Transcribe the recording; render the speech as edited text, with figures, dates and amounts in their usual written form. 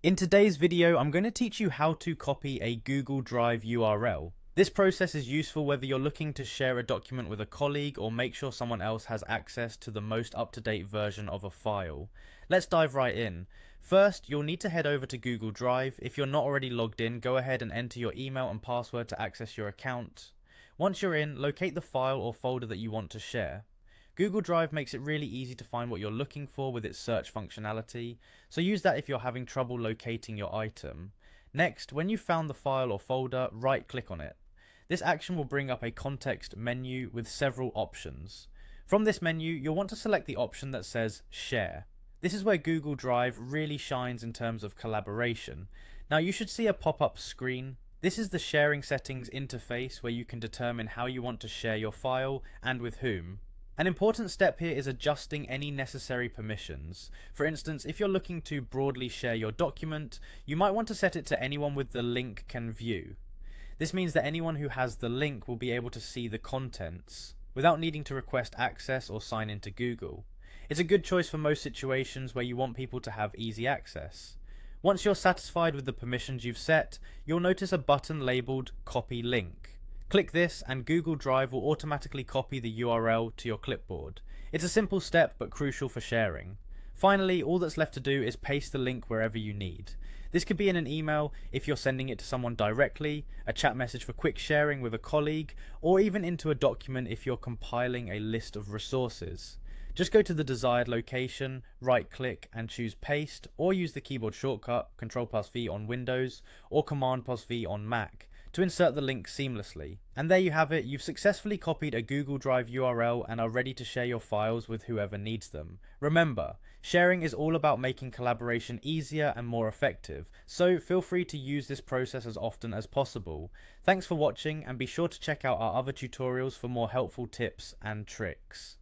In today's video, I'm going to teach you how to copy a Google Drive URL. This process is useful whether you're looking to share a document with a colleague or make sure someone else has access to the most up-to-date version of a file. Let's dive right in. First, you'll need to head over to Google Drive. If you're not already logged in, go ahead and enter your email and password to access your account. Once you're in, locate the file or folder that you want to share. Google Drive makes it really easy to find what you're looking for with its search functionality, so use that if you're having trouble locating your item. Next, when you've found the file or folder, right-click on it. This action will bring up a context menu with several options. From this menu, you'll want to select the option that says Share. This is where Google Drive really shines in terms of collaboration. Now you should see a pop-up screen. This is the sharing settings interface where you can determine how you want to share your file and with whom. An important step here is adjusting any necessary permissions. For instance, if you're looking to broadly share your document, you might want to set it to anyone with the link can view. This means that anyone who has the link will be able to see the contents without needing to request access or sign into Google. It's a good choice for most situations where you want people to have easy access. Once you're satisfied with the permissions you've set, you'll notice a button labeled Copy Link. Click this and Google Drive will automatically copy the URL to your clipboard. It's a simple step but crucial for sharing. Finally, all that's left to do is paste the link wherever you need. This could be in an email if you're sending it to someone directly, a chat message for quick sharing with a colleague, or even into a document if you're compiling a list of resources. Just go to the desired location, right-click and choose Paste, or use the keyboard shortcut Ctrl+V on Windows or Command+V on Mac to insert the link seamlessly. And there you have it, you've successfully copied a Google Drive URL and are ready to share your files with whoever needs them. Remember, sharing is all about making collaboration easier and more effective, so feel free to use this process as often as possible. Thanks for watching and be sure to check out our other tutorials for more helpful tips and tricks.